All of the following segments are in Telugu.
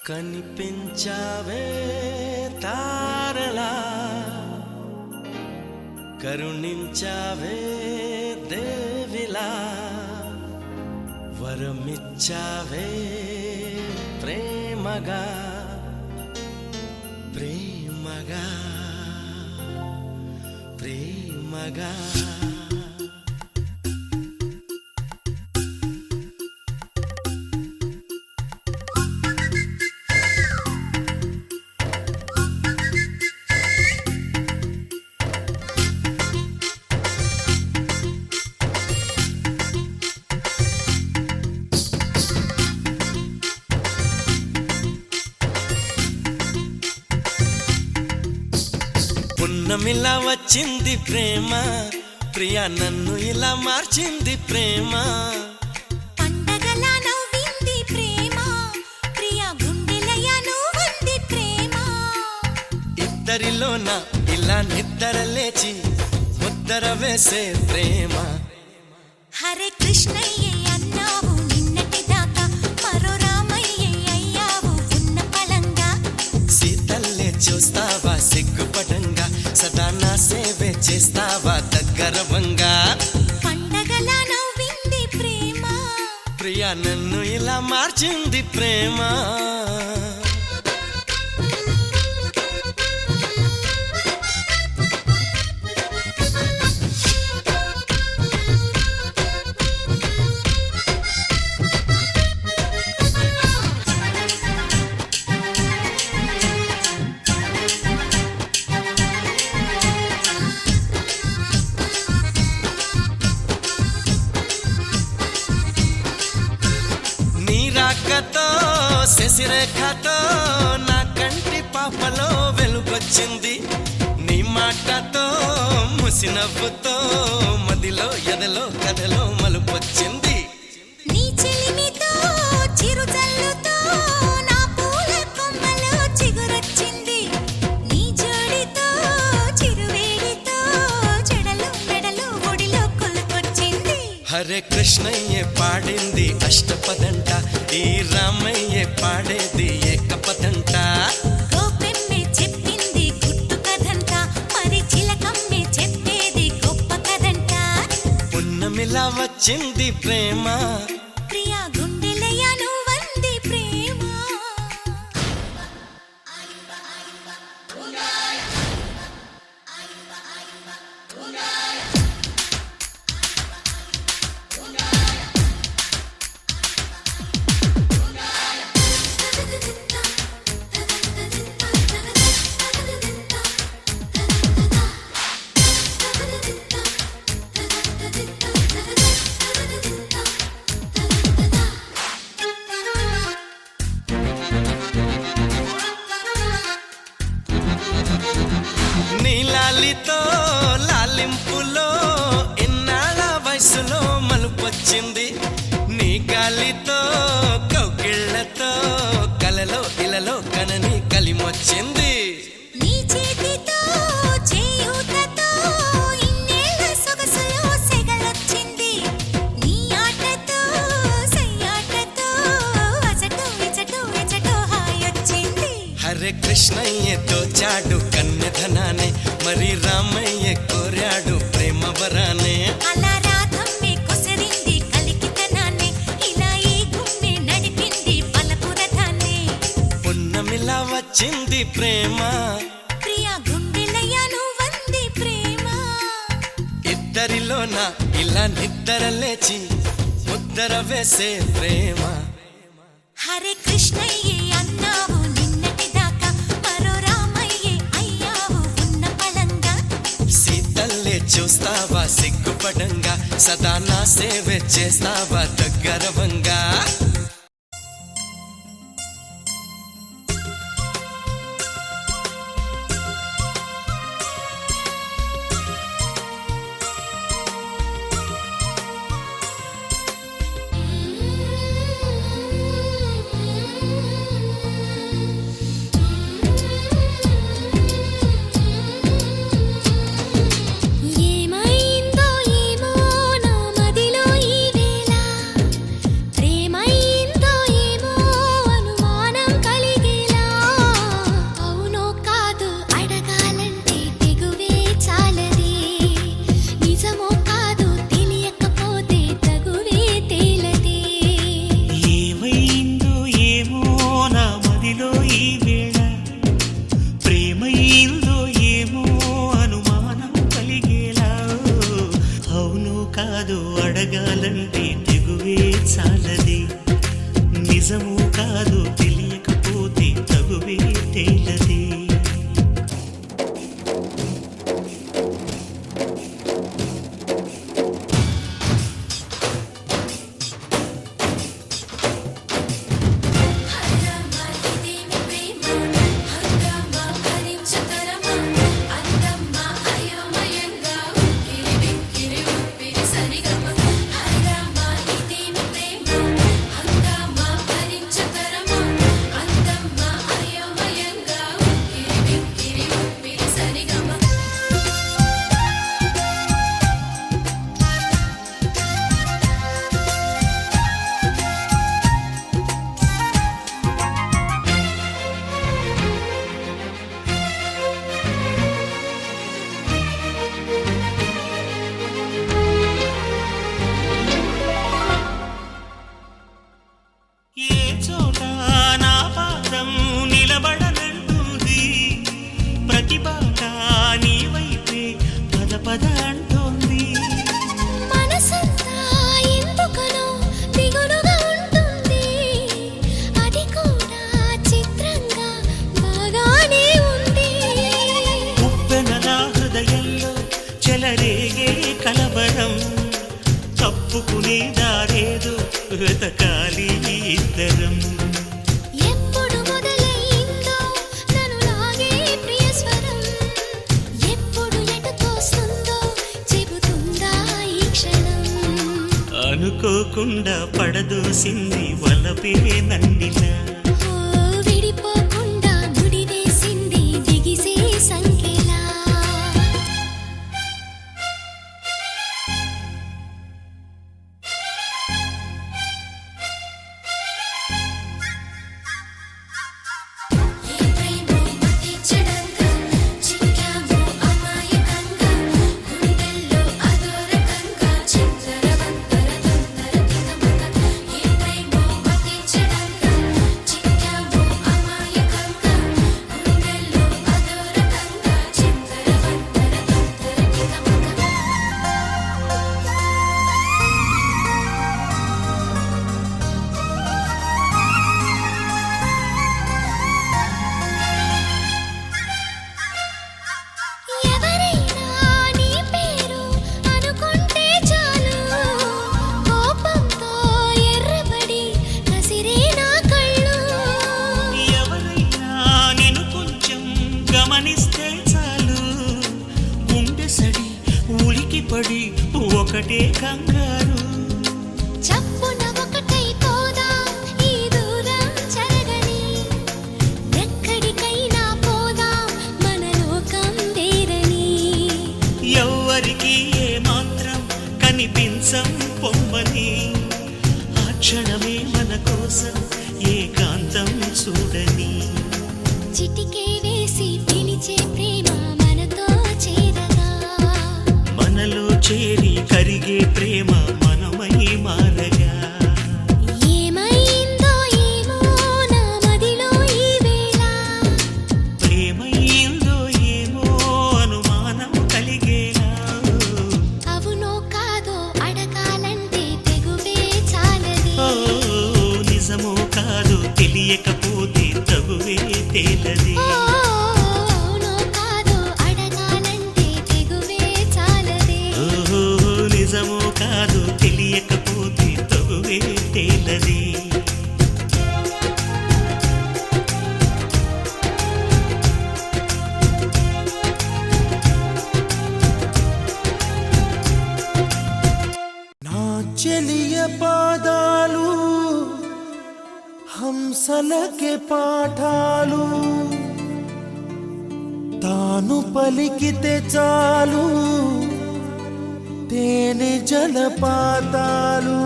కనిపించావే తారలా కరుణించావే దేవిలా వరమిచ్చావే ప్రేమగా ప్రేమగా ప్రేమగా పున్నమిలా వచ్చింది ప్రేమ ప్రియా నన్ను ఇలా మార్చింది ప్రేమ పండగలా నవ్వింది ప్రేమ ప్రియా గుండెలయ నువ్వుంది ప్రేమ ఇద్దరిలోన ఇలా నిద్ర లేచి ముద్దర వేసే ప్రేమ హరే కృష్ణయ్య అన్నావు నిన్నటి దాకా మరో రామయ్య అయ్యావు ఉన్న పళంగా సీతల్లే చూస్తావా సిగ్గుపడంగా సదా నా సేవే చేస్తావా దగ్గరవంగా పండగలా నవ్వింది ప్రేమ ప్రియా నన్ను ఇలా మార్చింది ప్రేమ రాకతో శశిరేఖతో నా కంటి పాపలో వెలుగొచ్చింది నీ మాటతో ముసినవ్వుతో మదిలో ఎదలో కథలో మలుపొచ్చింది నీ చెలిమితో చిరుజల్లుతో నా పూల కొమ్మలో చిగురొచ్చింది నీ జోడితో చిరువేడితో చెడలు మెడలు ఒడిలో కొలుకొచ్చింది హరే కృష్ణయ్య పాడింది అష్టపదంట ఈ రామయ్య పాడేది ఏకపదంట గోపెమ్మె చెప్పింది గుట్టు కథంట మరి చిలకమ్మె చెప్పేది గొప్ప కథంట పున్నమిలా వచ్చింది ప్రేమ ప్రియా గుండెలయ నువ్వంది ప్రేమ నీలాలితో లాలింపులో ఇన్నాళ్ళ వయసులో మలుపొచ్చింది నీ గాలితో కౌగిళ్లతో కలలో ఇలలో కనని కలిమొచ్చింది నీ చేతితో చేయూతతో ఇన్నేళ్ల సొగసులో సెగలొచ్చింది నీ ఆటతో సయ్యాటతో అచటో ఇచటో ఇచటో హాయొచ్చింది హరే కృష్ణయ్యతో చాడు కన్నెధనానే మరి రామయ్య కోరాడు ప్రేమ వరానే అలా రాధమ్మే కొసరింది కలికితనాన్ని ఇలా ఈ గుమ్మె నడిపింది పలపురథాన్ని పున్నమిలా వచ్చింది ప్రేమ ప్రియా గుండెలయ నువ్వంది ప్రేమ ఇద్దరిలోన ఇలా నిద్ర లేచి ముద్దర వేసే ప్రేమ హరే కృష్ణయ్య అన్నావు నిన్నటి దాకా మరో రామయ్య అయ్యావు ఉన్న పళంగా సీతల్లే చూస్తావా సిగ్గుపడంగా సదా నా సేవే చేస్తావా దగ్గరవంగా ఏమైందో ఏమో నా మదిలో ఈ వేళ ప్రేమై ఒప్పుకునే దారేదో వెతకాలి ఇద్దరం. ఎప్పుడు మొదలైందో నన్ను లాగే ప్రియ స్వరం, ఎప్పుడు ఎటు తోస్తుందో చెబుతుందా ఈ క్షణం. అనుకోకుండా పడదోసింది వలపే నందిన, ఓ విడిపోకుండా ముడివేసింది బిగిసే సంకెలా. ఏ ప్రేమో మతించడంగా చిక్కామో అమాయకంగా, గుండెల్లో అదోరకంగా చిందరవందర తొందర తికమక. ఏ ప్రేమో మతించడంగా చిక్కామో అమాయకంగా, గుండెల్లో అదోరకంగా చిందరవందర తొందర తికమక. ఎవరైనా నీ పేరు అనుకుంటే చాలు, కోపంతో ఎర్రబడి కసిరే నా కళ్ళు. ఎవరైనా నిన్ను కొంచెం గమనిస్తే చాలు, గుండె సడి ఉలికిపడి ఒకటే కంగారు. చప్పున ఒకటైపోదాం ఈ దూరం చెరగని, ఎక్కడికైనా పోదాం మన లోకం వేరని. ఎవ్వరికి ఏ మాత్రం కనిపించం పొమ్మని, ఆ క్షణమే మన కోసం ఏకాంతం చూడని. చిటికే వేసి పిలిచే ప్రేమ మనతో చేరగా, మనలో చేరి కరిగే ప్రేమ మనమై మారగా. ఏమైందో ఏమో నా మదిలో ఈ వేళ, ప్రేమయ్యిందో ఏమో అనుమానం కలిగేలా. అవునో కాదో అడగాలంటే తెగువే చాలది. ఓ నిజమో కాదో తెలియకపోతే తగువే తేలది. ఓ, అవునో కాదో అడగాలంటే తెగువే చాలది. ఓ నిజమో కాదో తెలియకపోతే తగువే తేలది. నా చెలియ పాదాలు హంసలకే పాఠాలు, తాను పలికితే చాలు తేనె జలపాతాలు.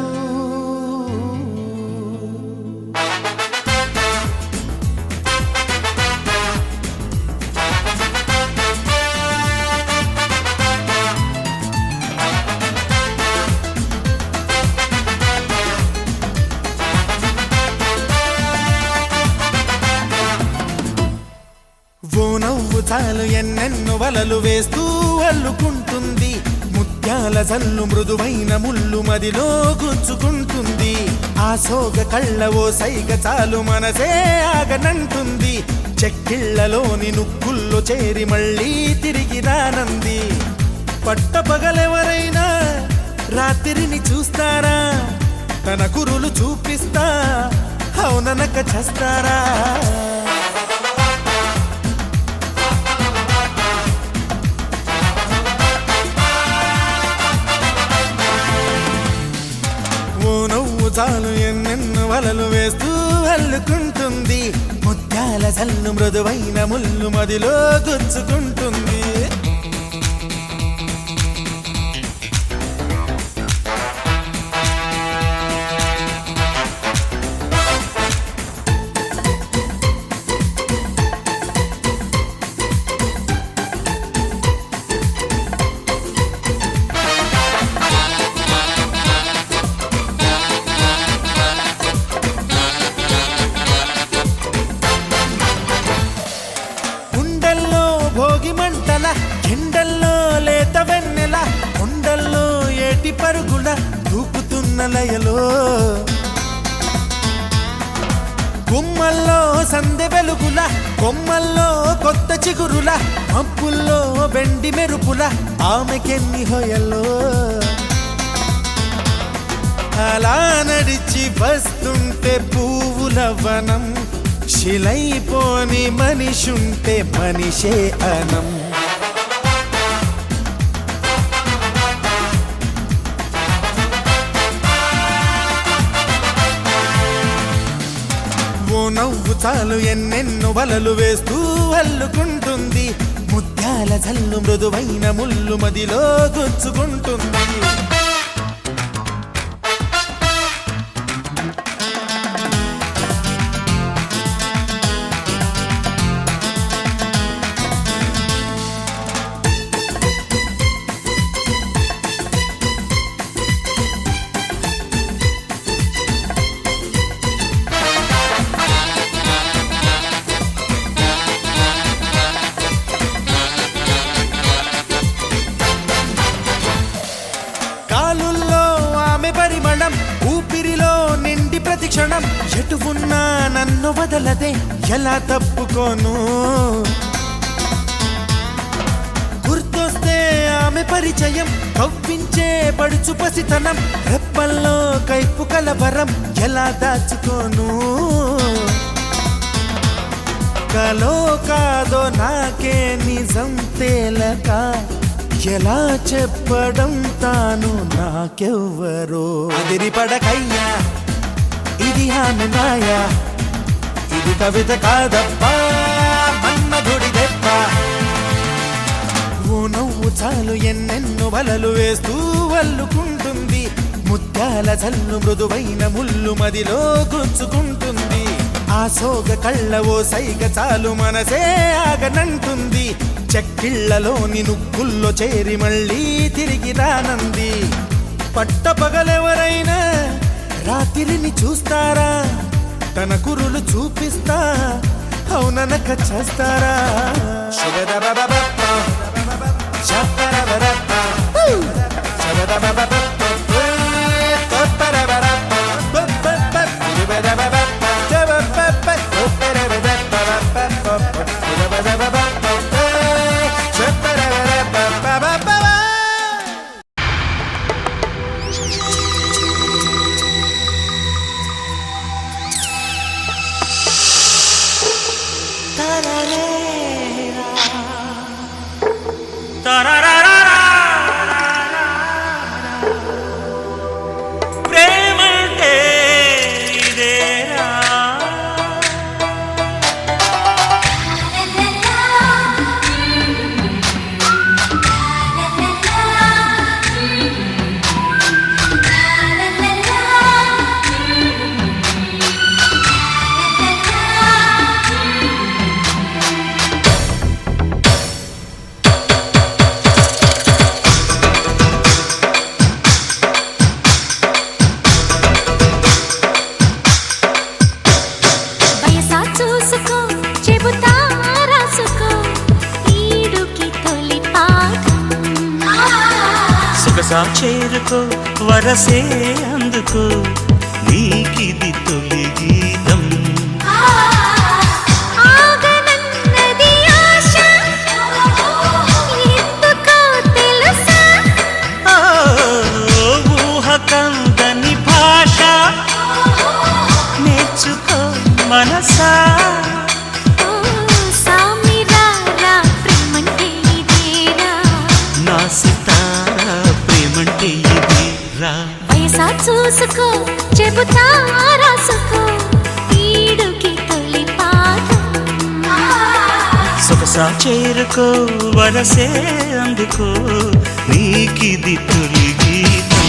ఓ నవ్వు చాలు ఎన్నెన్నో వలలు వేస్తూ అల్లుకుంటుంది, ముత్యాల జల్లు మృదువైన ముళ్ళు మదిలో గుచ్చుకుంటుంది. ఆ సోగ కళ్ళ ఓ సైగ చాలు మనసే ఆగనంటుంది, చెక్కిళ్లలోని నుక్కుల్లో చేరి మళ్ళీ తిరిగి రానంది. పట్టపగలెవరైనా రాత్రిని చూస్తారా, తన కురులు చూపిస్తా అవుననక చేస్తారా. ఓ నవ్వు చాలు ఎన్నెన్నో వలలు వేస్తూ అల్లుకుంటుంది, ముత్యాల జల్లు మృదువైన ముళ్ళు మదిలో గుచ్చుకుంటుంది. ఎండల్లో లేత వెన్నెల, కొండల్లో ఏటి పరుగుల దూకుతున్న లయలో, గుమ్మల్లో సందె వెలుగుల, కొమ్మల్లో కొత్త చిగురుల, మబ్బుల్లో వెండి మెరుపుల ఆమెకెన్ని హొయల్లో. అలా నడిచి వస్తుంటే పువ్వుల వనం, శిలైపోని మనిషుంటే మనిషే అనం. ఓ నవ్వు చాలు ఎన్నెన్నో వలలు వేస్తూ అల్లుకుంటుంది, ముత్యాల జల్లు మృదువైన ముళ్ళు మదిలో గుచ్చుకుంటుంది. కాలుల్లో ఆమె పరిమళం, ఊపిరిలో నిండి ప్రతి క్షణం, ఎటు ఉన్నా నన్ను వదలదే ఎలా తప్పుకోను. గుర్తొస్తే ఆమె పరిచయం, కవ్వించే పడుచు పసితనం, రెప్పల్లో కైపు కలవరం ఎలా దాచుకోను. కలో కాదో నాకే నిజం తేలక ఎలా చెప్పడం తాను నాకెవ్వరో. అదిరి పడకయ్యా ఇది ఆమె మాయా, ఇది కవిత కాదప్పా మన్మధుడి దెబ్బ. ఓ నవ్వు చాలు ఎన్నెన్నో వలలు వేస్తూ అల్లుకుంటుంది, ముత్యాల జల్లు మృదువైన ముళ్ళు మదిలో గుచ్చుకుంటుంది. ఆ సోగ కళ్ళ ఓ సైగ చాలు మనసే ఆగనంటుంది, చెక్కిళ్లలోని నుక్కుల్లో చేరి మళ్ళీ తిరిగి రానంది. పట్టపగలెవరైనా రాత్రిని చూస్తారా, తన కురులు చూపిస్తా అవుననక చేస్తారా. ప్రేమంటే ఇదేరా, వయసా చూసుకో చెబుతా రాసుకో ఈడుకి తొలి పాఠం. సొగసా చేరుకో వరసే అందుకో నీకిది తొలి గీతం. ఆగనన్నది ఆశ ఎందుకో తెలుసా, ఊహ కందని భాష నేర్చుకో మనసా. ఓ సామిరారా ప్రేమంటే ఇదేరా, నా సితారా ప్రేమంటే ఇది రా. వయసా చూసుకో చెబుతా రాసుకో ఈడుకి తొలి పాఠం. సొగసా చేరుకో వరసే అందుకో నీకిది తొలి గీతం.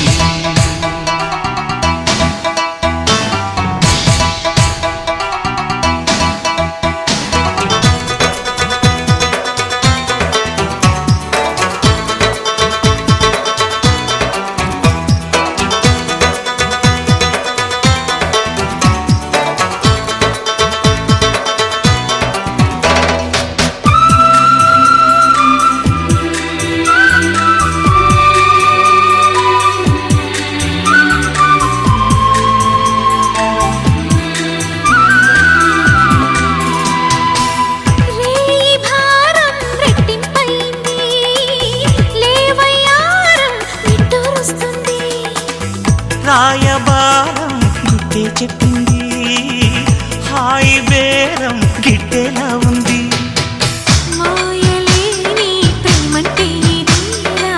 చెప్పింది హాయి బేరం గిట్టేలా ఉంది. మాయలేని ప్రేమంటే ఇదేరా,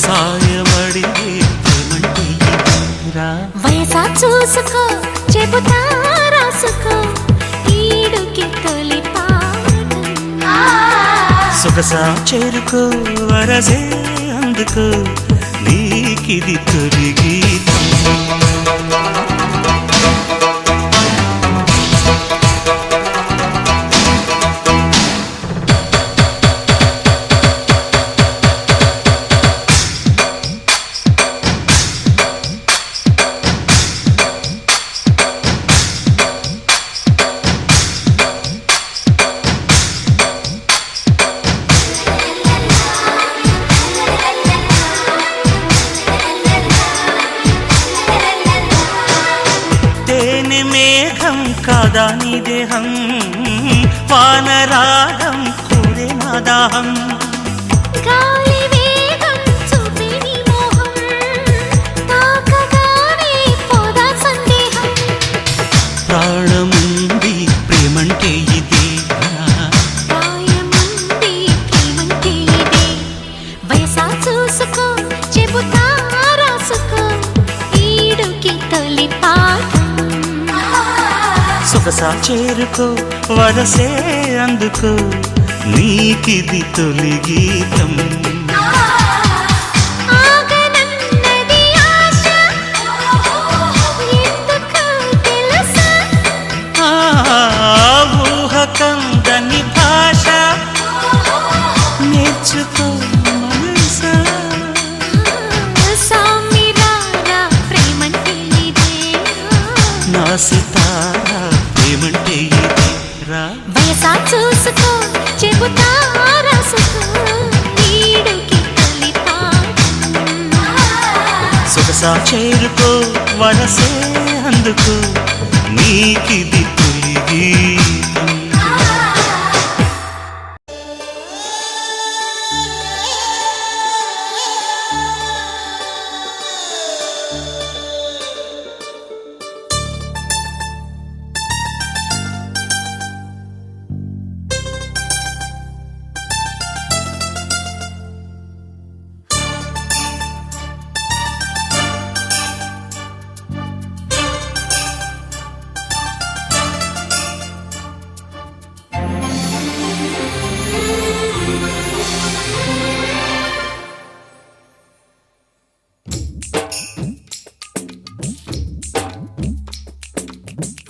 సాయమడిగే ప్రేమంటే ఇదేరా. వయసా చూసుకో చెబుతా రాసుకో ఈడుకి తొలి పాఠం. సొగసా చేరుకో వరసే అందుకో నీకిది తొలి గీతం. తేనె మేఘం కాదా నీ దేహం, వానరాగం కూరే నా దాహం. గాలి వేగం చూపే నీ మోహం, తాకగానే పోదా సందేహం. ప్రాణముంది ప్రేమంటే ఇదేరా. ప్రాయముంది ప్రేమంటే ఇదే, వయసా చూసుకో చెబుతా రాసుకో ఈడుకి తొలి పాఠం. సొగసా చేరుకో వరసే అందుకో నీకిది తొలి గీతం. ఆగనన్నది ఆశ, ఎందుకో తెలుసా? ఆ ఊహ కందని భాష నేర్చుకో మనసా. సామిరారా ప్రేమంటే ఇదేరా, నా సితారా ప్రేమంటే ఇదేరా. వయసా చూసుకో చెబుతా రాసుకో ఈడుకి తొలి పాఠం. సొగసా చేరుకో వరసే అందుకో నీకిది తొలి గీతం.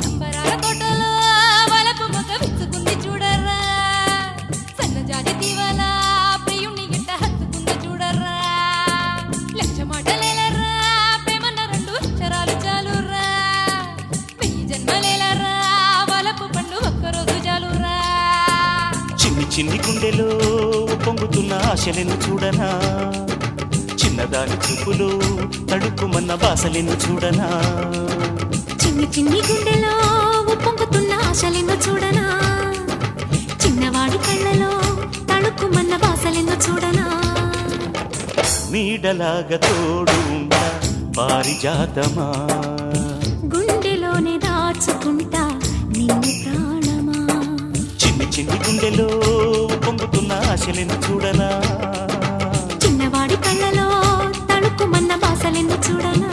సంబరాల తోటలో వలపు మొగ్గ విచ్చుకుంది చూడర్రా, సన్నజాజి తీవల ప్రియుణ్ణి గిట్ట హత్తుకుంది చూడర్రా. లక్ష మాటలేలర్రా ప్రేమన్న రెండు అక్షరాలు చాలుర్రా, 1000 జన్మలేలర్రా వలపు పండు ఒక్కరోజు చాలుర్రా. చిన్ని చిన్ని గుండెలో పొంగుతున్న ఆశలను చూడనా, చిన్నదాని చూపులో తడుక్కుమన్న బాసలను చూడనా. చిన్ని చిన్ని గుండెలో ఉప్పొంగుతున్న ఆశలెన్నో చూడనా, చిన్నవాడి కళ్ళలో తళుక్కుమన్న బాసలెన్నో చూడనా. నీడలాగా తోడు ఉంటా పారిజాతమా, గుండెలోనే దాచుకుంటా నిన్ను ప్రాణమా. చిన్ని చిన్ని గుండెలో పొంగుతున్న ఆశలను చూడనా. చిన్నవాడి కళ్ళలో తళుక్కుమన్న బాసలెన్నో చూడనా.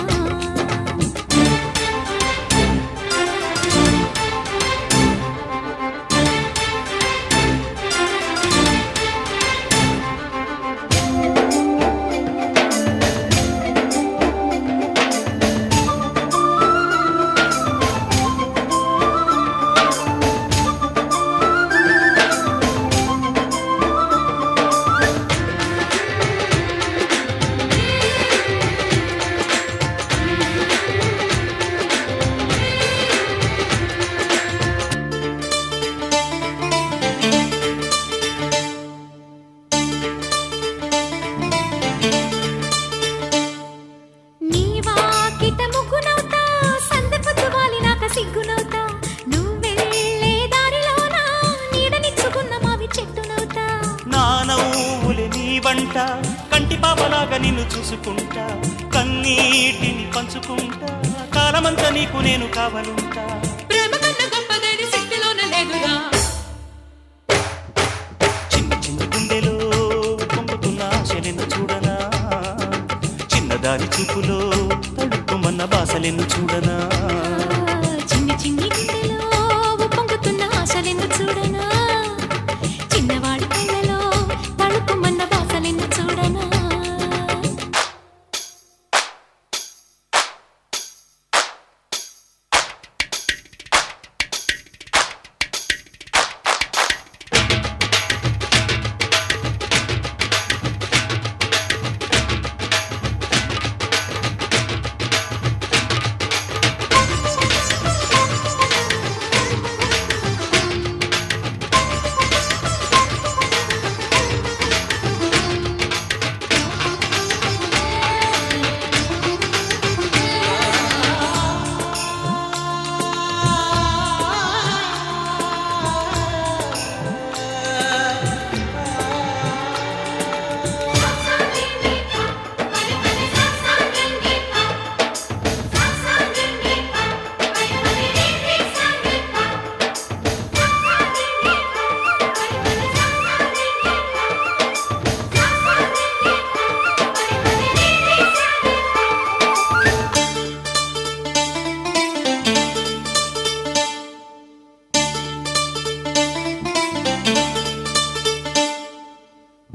వంట కంటి పాపలాగా నిన్ను చూసుకుంటా, కన్నీటిని పంచుకుంటా. కాలమంతా నీకు నేను కావలుంటా. ప్రేమ కన్నా గొప్పదేది సిట్టిలోన లేదుగా. చిన్ని చిన్ని గుండెలో పొంగుతున్న ఆశలెన్ను చూడనా, చిన్నదాని చూపులో తడుక్కుమన్న బాసలెన్ను చూడనా. చిన్ని చిన్ని గుండెలో పొంగుతున్న ఆశలెన్ను చూడనా, చిన్నవాడి కళ్ళలో తడుకుమన్న బాసలెన్ను చూడనా.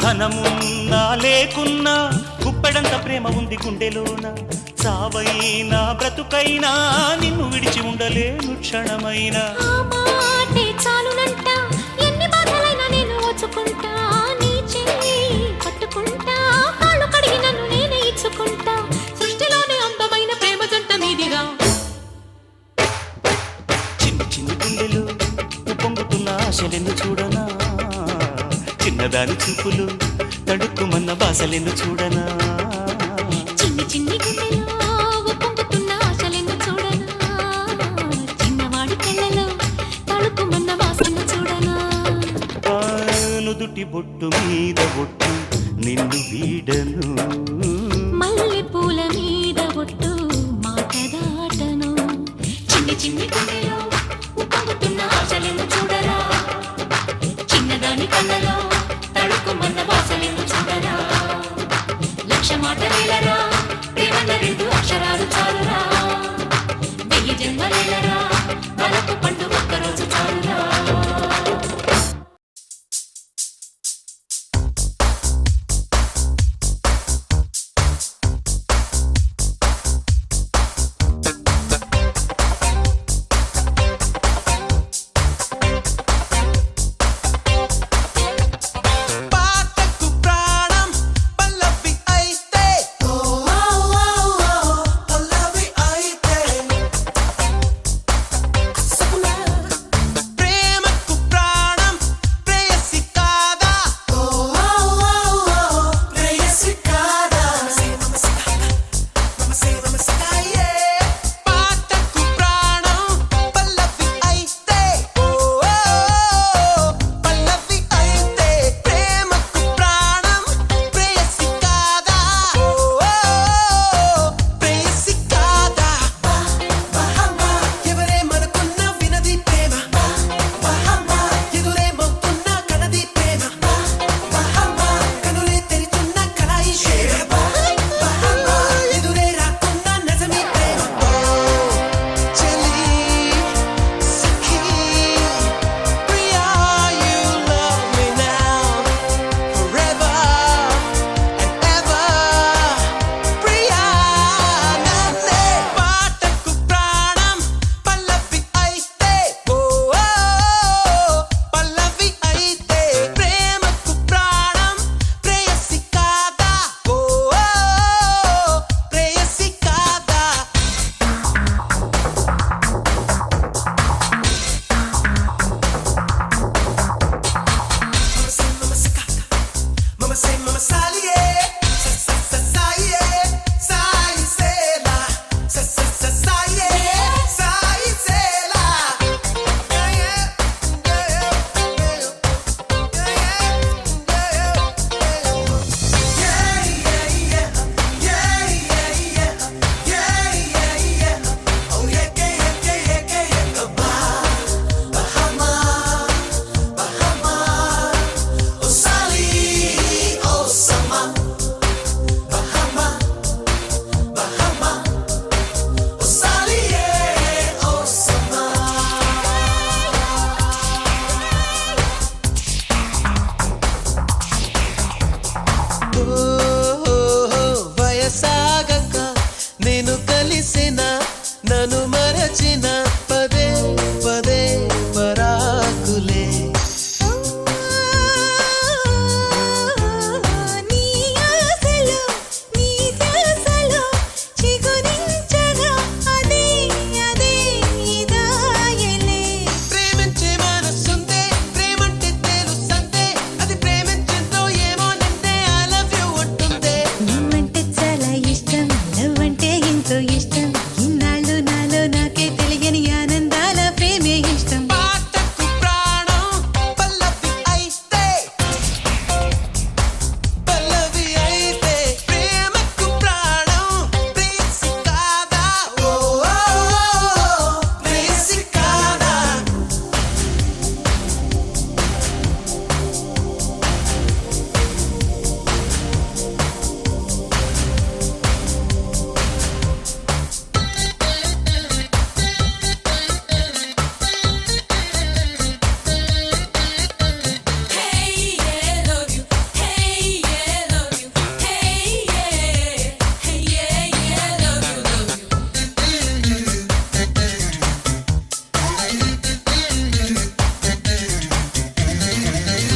ధనమున్నా లేకున్నా గుప్పెడంత ప్రేమ ఉంది గుండెలోన. సావైనా బ్రతుకైనా నిన్ను విడిచి ఉండలేను క్షణమైనా. ఆ మాటే చాలునంట, ఎన్ని బాధలైనా నేను ఓచుకుంటా. నీ చెయ్యి పట్టుకుంటా, కాళ్ళు కడిగి నన్ను నేనే ఇచ్చుకుంటా. సృష్టిలోనే అందమైన ప్రేమ జంట మీదిగా. చిన్ని చిన్ని గుండెలు పొంగుతున్న ఆశలెన్ను చూడనా, చిన్నదాని చూపులు తడుక్కుమన్న బాసలెన్ను చూడనా. చిన్ని చిన్ని గుండెలో పొంగుతున్న ఆశలెన్ను చూడనా, చిన్నవాడి కళ్ళలో తడుకుమన్న వాసన చూడనా. నుదుటి బొట్టు మీద బొట్టు నిన్ను వీడను, మల్లె పూల మీద ఒట్టు మాట దాటను. చిన్ని చిన్ని గుండెలో పొంగుతున్న ఆశలెన్ను చూడరా, చిన్నదాని కళ్ళలో తడుకుమన్న వాసనను చూడరా. లక్ష మాట వేలరా, ప్రేమన్న రెండు అక్షరాలు చాలురా. 1000 జన్మలేలరా, మనకు పండు ఒక్కరోజు చాలురా. మురిసిన నన్ను మరచిన పదే పదే పరాకులే నీ ఆశలో నీ ధ్యాసలో చిగురించగా అదే అదే ఇదాయలే ప్రేమించే మనసుందే ప్రేమంటే తెలుసందే అది ప్రేమించిందో ఏమోనందే I love you అంటుందే నువ్వంటే చాలా ఇష్టం లవ్ అంటే ఎంతో ఇష్టం ఇన్నాళ్ళు నాలో నాకే తెలియని ఆనందాల ప్రేమే ఇష్టం పాటకు ప్రాణం పల్లవి అయితే ప్రేమకు ప్రాణం ప్రేసి కాదా ఓ ప్రేసి కాదా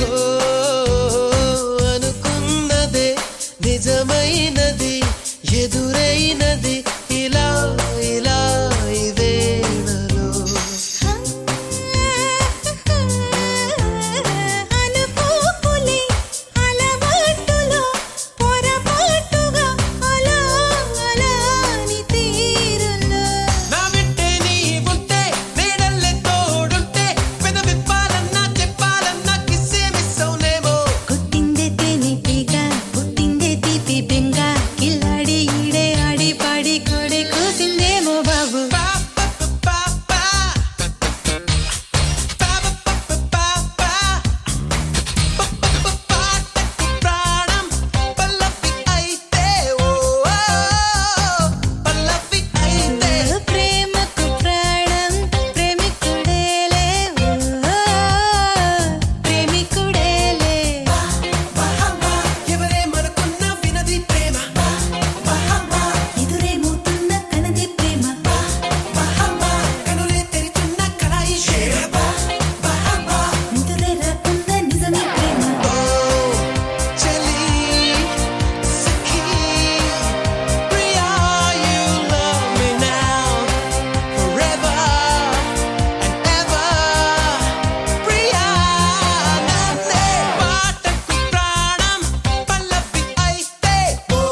ఓ అనుకున్నదే నిజమైనది ఎదురైనది ఇలా ఇలా ఈ వేళలో అనుకోకులే అలవాటులో పొరపాటుగా అలా అలా నీ తీరులో నా వెంటే నీ ఉంటే నీడల్లే తోడుంటే పెద విప్పాలన్నా చెప్పాలన్నా కిస్సే మిస్ అవునేమో కొట్టిందే తేనెటీగ పుట్టిందే తీపి బెంగ కిల్లాడి ఈడే ఆడి పాడి కోడే కూసిందేమో బాబు ప్రాణం పల్లవి అయితే ఓ పల్లవి అయితే ప్రేమకు ప్రాణం ప్రేమికుడేలే ఓ ప్రేమికుడేలే ఎవరేమనుకున్నా వినది ప్రేమ ఎదురేమవుతున్న కనది ప్రేమ కనులే తెరిచున్న కళాయి షేమ నిదురే రాకుండా నిజమే ప్రేమ చలి సఖీ Priya you love me now forever and ever Priya నన్నే పాటకు ప్రాణం పల్లవి అయితే ఓ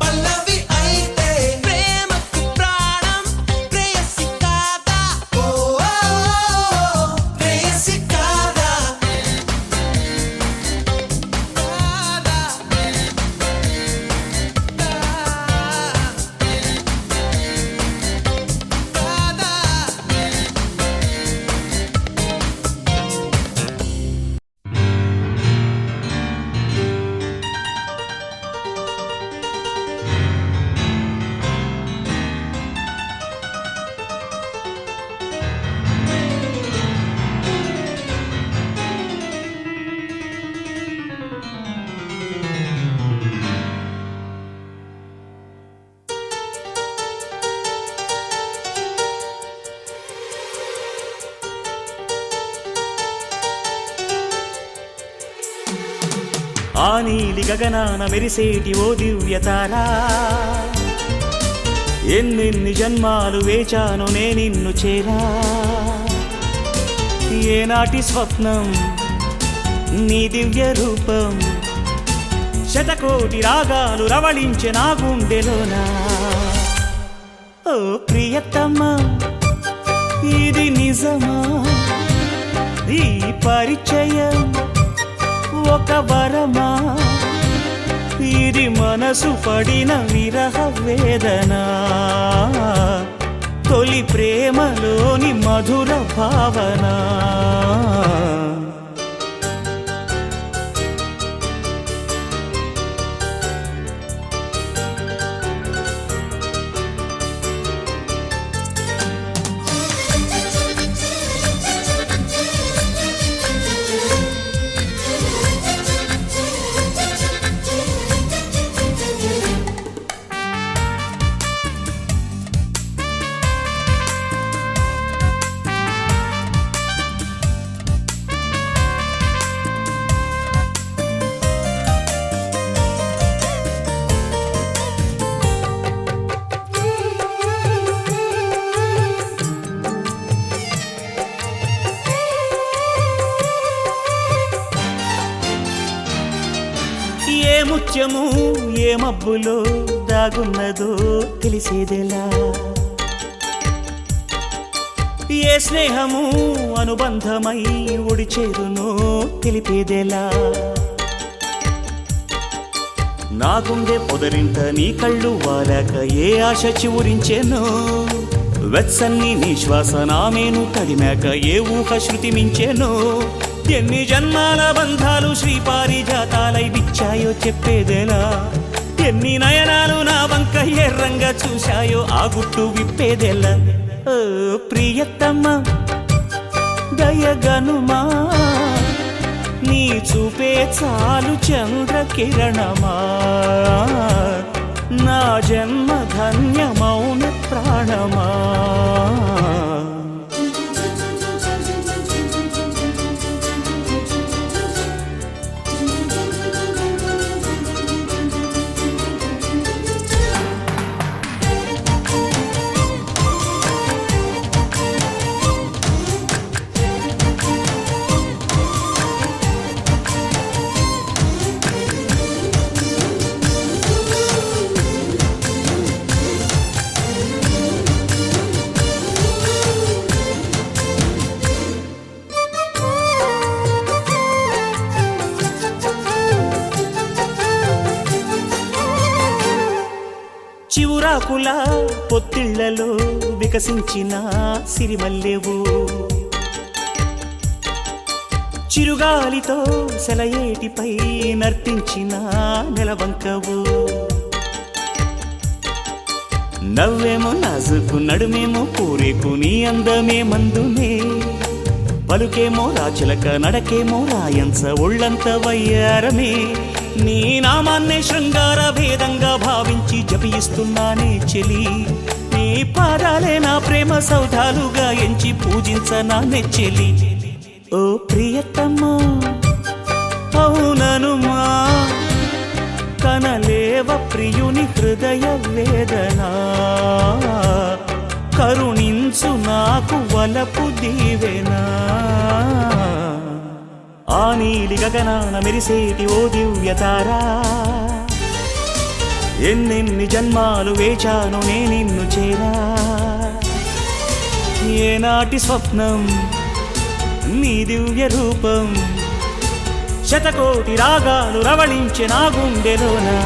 పల్లవి అయితే ప్రేమకు ప్రాణం ప్రేయసి కాదా ఓ ప్రేయసి కాదా ఆ నీలి గగనాన మెరిసేటి ఓ దివ్యతారా ఎన్నెన్ని జన్మాలు వేచాను నే నిన్ను చేరా ఏనాటి స్వప్నం నీ దివ్య రూపం శతకోటి రాగాలు రవళించే నా గుండెలోనా ఓ ప్రియతమా ఇది నిజమా ఈ పరిచయం ఒక వరమా ఇది మనసు పడిన విరహ వేదన తొలి ప్రేమలోని మధుర భావన ముత్యము ఏ మబ్బులో దాగున్నదో తెలిసేదెలా ఏ స్నేహము అనుబంధమై ఒడి చేరునో తెలిపేదెలా నా గుండె పొదరింట నీ కళ్ళు వాలాక ఏ ఆశ చివురించెనో వెచ్చన్ని నీ శ్వాస నామేను తడిమాక ఏ ఊహ శృతి మించెనో ఎన్ని జన్మాల బంధాలు శ్రీపారిజాతాలై విచ్చాయో చెప్పేదెలా ఎన్ని నయనాలు నా వంక ఎర్రంగా చూశాయో ఆ గుట్టు విప్పేదెలా ఓ ప్రియతమ్మ దయగనుమా నీ చూపే చాలు చంద్రకిరణమా నా జన్మ ధన్యమౌన ప్రాణమా చివురాకుల పొత్తిళ్లలో వికసించిన సిరిమల్లెవు చిరుగాలితో సెలయేటిపై నర్తించిన నెలవంకవు నవ్వేమో నాజుకు నడుమేమో పూరేకు నీ అందమే మందునే పలుకేమో రాచిలక నడకేమో రాయంచ ఒళ్ళంత వయ్యారమే నీ నామాన్నే శృంగార భేదంగా భావించి జపిస్తున్నానే చెలి నీ పాదాలే నా ప్రేమ సౌధాలుగా ఎంచి పూజించనా నెచ్చెలి ఓ ప్రియతమ్మా అవుననుమా కనలేవ ప్రియుని హృదయ వేదనా కరుణించు నాకు వలపు దీవెనా ఆ నీలి గగనాన మెరిసేటి ఓ దివ్యతారా ఎన్నెన్ని జన్మాలు వేచాను నే నిన్ను చేరా ఏనాటి స్వప్నం నీ దివ్య రూపం శతకోటి రాగాలు రవళించే నా గుండెలోనా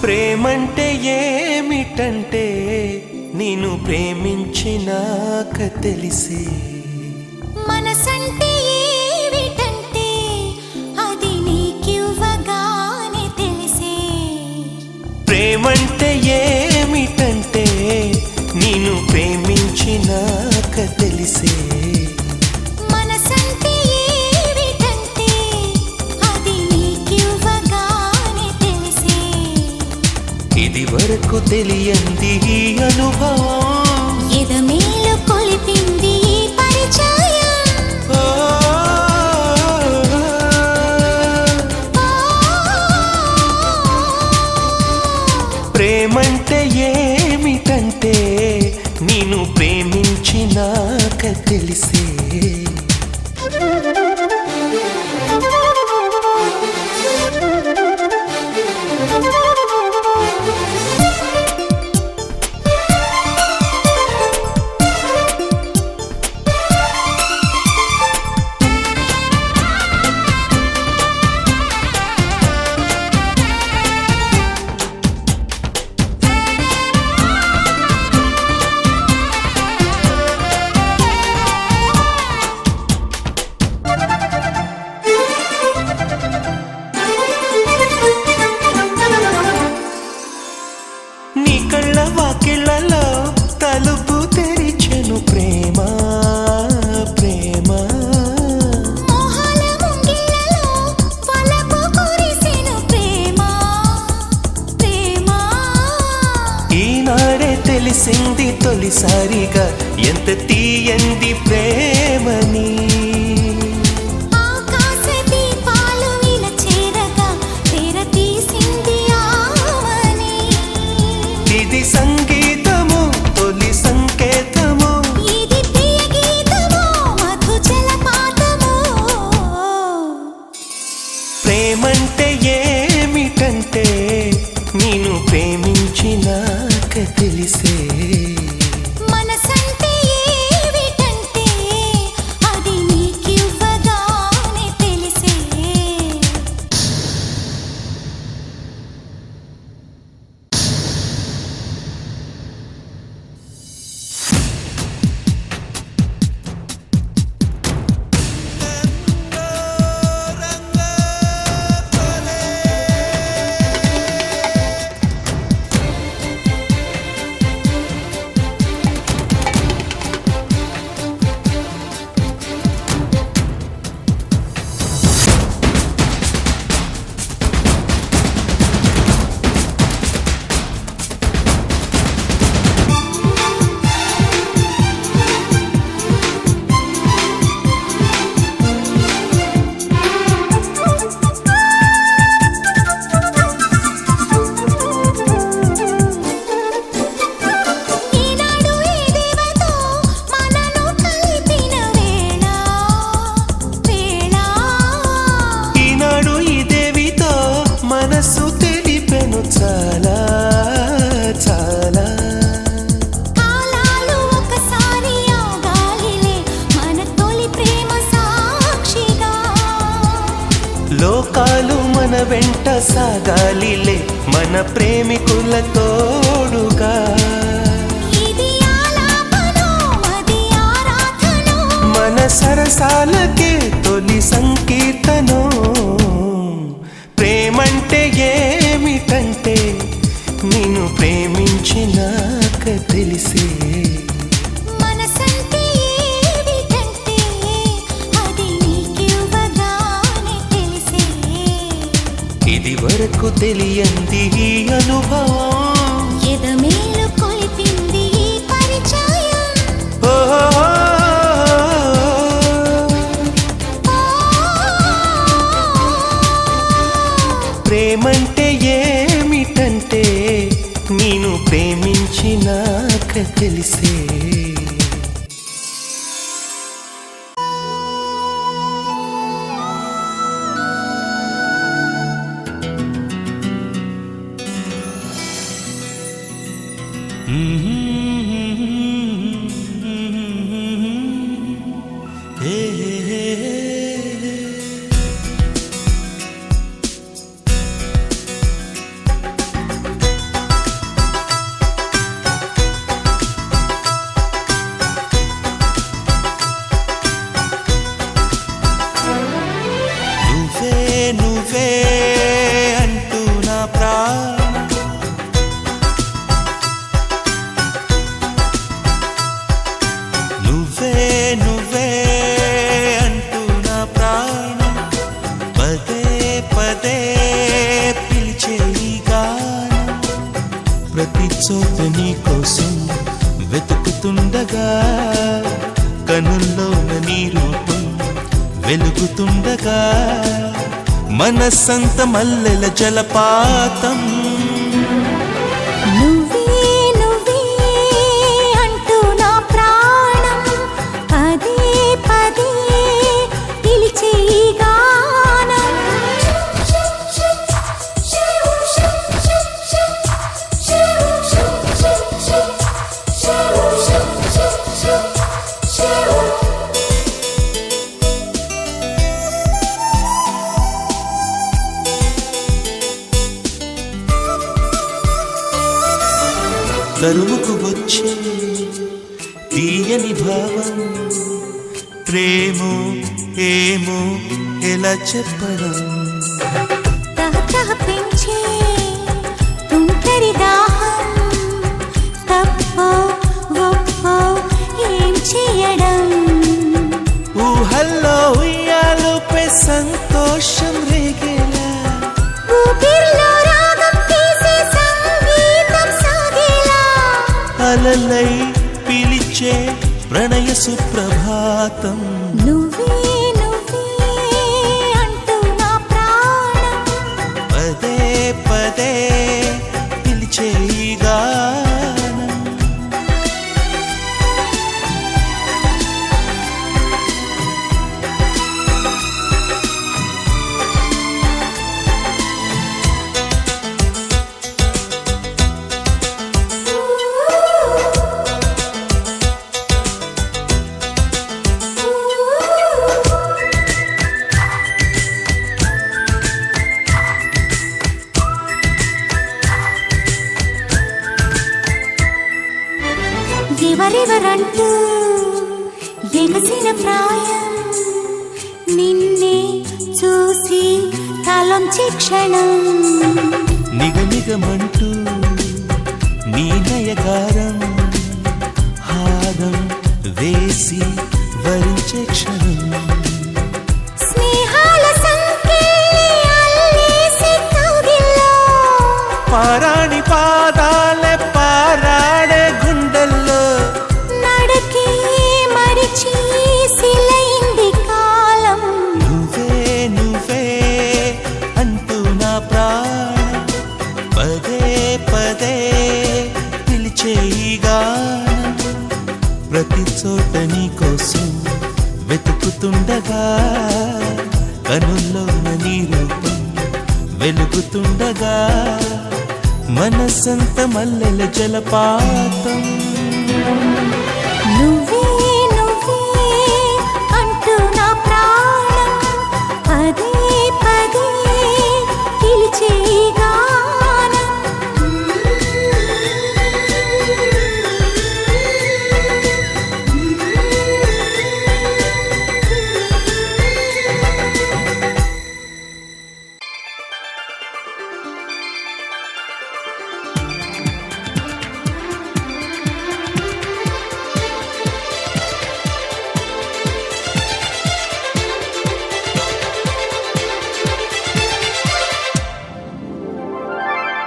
ప్రేమంటే ఏమిటంటే నిన్ను ప్రేమించినాక తెలిసే మనసంటే ఏమిటంటే అది నీకివ్వగానే తెలిసే ప్రేమంటే ఏమిటంటే నిన్ను ప్రేమించినాక తెలిసే మనసంటే ఏమిటంటే అది నీకివ్వగానే తెలిసే ఇది వరకు తెలియంది ఈ అనుభవం ఎదమేలు కొలిపింది ఈ పరిచయం ప్రేమంటే ఏమిటంటే నిన్ను ప్రేమించినాక తెలిసే తొలిసారిగా ఎంత తీయంది ప్రేమని ఆకాశ దీపాలు ఇలా చేరగా తెరతీసింది ఆమని ఇది సంగీతము తొలి సంకేతము ఇది ప్రియ గీతము మధు జలపాతము ప్రేమంటే ఏమిటంటే నేను ప్రేమించినాక తెలిసే మనసంటే ఏమిటంటే అది నీకివ్వగానే తెలిసే ఈనాడు ఈ దేవతో మనను కలిపిన వేళ ఈనాడు ఈ దేవితో మనసు తెలిపెను చాలా చాలా కాలాలు ఒకసారి ఆగాలిలే మన తొలి ప్రేమ సాక్షిగా లోకాలు మన వెంట సాగాలిలే మన ప్రేమికుల తోడుగా ఇది ఆలాపనో అది ఆరాధనో మన సరసాలకే తొలి సంకీర్తనో ప్రేమంటే ఏమిటంటే నిన్ను ప్రేమించినాక తెలిసే మనసంటే ఏమిటంటే అది నీకివ్వగానే తెలిసే ఇది వరకు తెలియంది ఈ అనుభవం ఎదమేలు కొలిపింది ఈ పరిచయం ఓ ప్రేమంటే ఏమిటంటే నేను ప్రేమించినాక తెలిసే నువ్వే నువ్వే అంటూ నా ప్రాణం నువ్వే నువ్వే అంటూ నా ప్రాణం పదే పదే పిలిచే ఈ గానం ప్రతి చోట నీ కోసం వెతుకుతుండగా కనుల్లోన నీ రూపం వెలుగుతుండగా మనసంత మల్లెల జలపాతం నువ్వే నువ్వే అంటూ నా ప్రాణం పదే పదే పిలిచే ఈ గానం తరుముకు వచ్చే తీయని భావం ప్రేమో ఏమో ఎలా చెప్పడం తహతహ పెంచే తుంటరి దాహం తప్పో ఒప్పో ఏం చేయడం ఊహల్లో ఉయ్యాలుపై సంతోషం రేగేలా ఊపిరిలో రాగం తీసే సంగీతం సాగేలా అలలై ప్రణయ సుప్రభాతం. నువ్వే నువ్వే అంటూ నా ప్రాణం పదే పదే పిలిచే ఈ గానం. ఎవరెవరంటూ ఎగసిన ప్రాయం నిన్నే చూసి తలంచి క్షణం నిగనిగమంటూ నీ నయగారం హారం వేసి వరించే క్షణం. స్నేహాల సంకెళ్ళి అల్లేసి కౌగిల్లో పారాణి పాదాలే పారాడే గుండెల్లో. నడకే మరిచి సిలైంది కాలం. నువ్వే నువ్వే అంటూ నా ప్రాణం పదే పదే పిలిచే ఈ గానం. ప్రతి చోట నీ కోసం వెతుకుతుండగా కనుల్లోన నీ రూపం వెలుగుతుండగా మనసంత మల్లెల జలపాతం. నువ్వే నువ్వే అంటూ నా ప్రాణం పదే పదే పిలిచే గానం.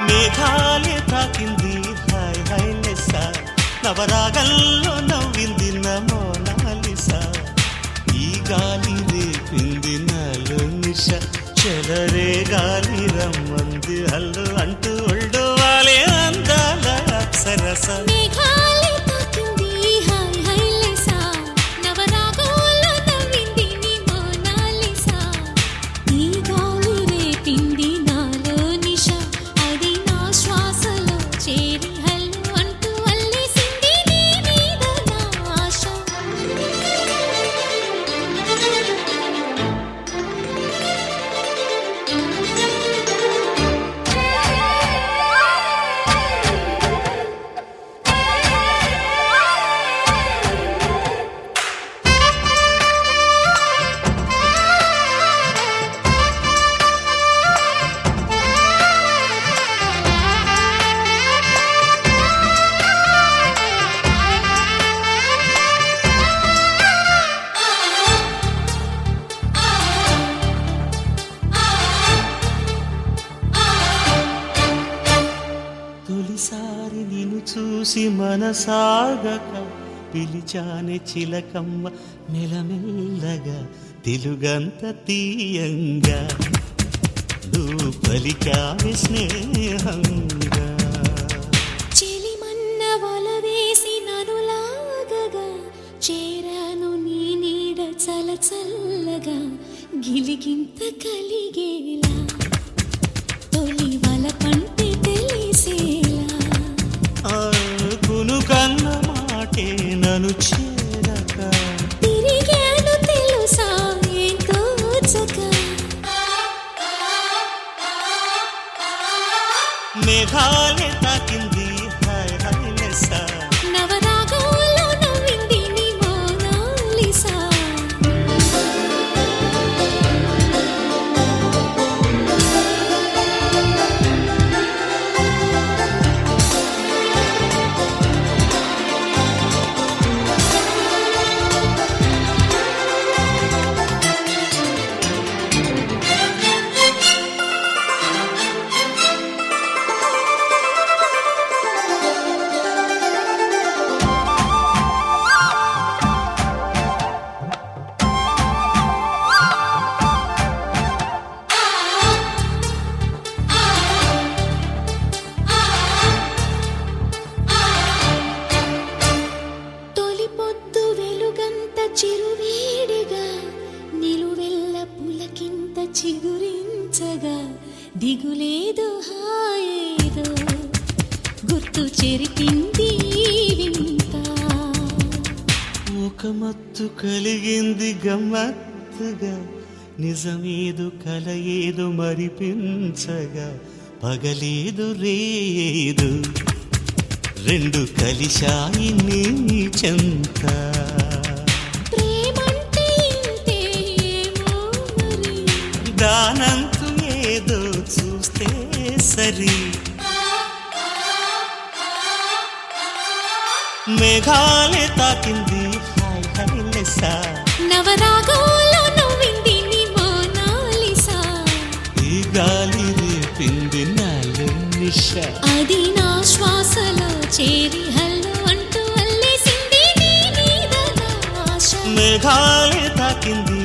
మేఘాలే తాకింది హాయ్ హాయ్ లెస్స, నవరాగల్లో నవ్వింది నమోనాలిసా. ఈ గాలి రేపింది నాలో నిష, చెలరే గాలి రమ్మంది హల్లు అంటూ ఒళ్ళు వాలే అందాల అప్సరస. మేఘాలే తాకింది హాయ్ హాయ్ లెసా, నవరాగంలో నవ్వింది నీ మోనాలిసా. ఈ గాలి రేపింది నాలో నిష, అది నా శ్వాసలో చేరి హల్లు అంటూ అల్లేసింది నీ మీద నా ఆశ. తొలిసారి నిన్ను చూసి మనసాగక పిలిచానే చిలకమ్మ మెలమెల్లగా తెలుగంత తీయంగా. నువ్వు పలికావే స్నేహంగా. చెలిమన్న వల వేసి నన్ను లాగగా చేరాను నీ నీడ చల చల్లగా గిలిగింత కలిగేలా తొలి వల పంటే తెలిసేలా. కును కన్న మాటే నన్ను చేరక తిరిగాను తెలుసా ఏంటో చక. మేఘాలే తాకింది హాయ్ హాయ్ లెస్స, నవరాగంలో నవ్వింది నీ మోనాలిసా. చిగురించగా దిగులేదు హాయేదో గుర్తు చెరిపింది వింత ఒక మత్తు కలిగింది గమ్మత్తుగా నిజమేదు కల ఏదు మరిపించగా పగలేదు రేదు రెండు కలిశాయి నీ చెంత ప్రేమంటే ఇంతేమో మరి దానంతు ఏదో చూస్తే సరి మేఘాలే తాకింది హాయ్ హైలెసా నవరాగంలో నవ్వింది నీ మోనాలిసా ఈ గాలి రేపింది నాలో నిష అది నా శ్వాసలో చేరి హల్లు అంటూ అల్లేసింది నీ మీద నా ఆశ మేఘాలే తాకింది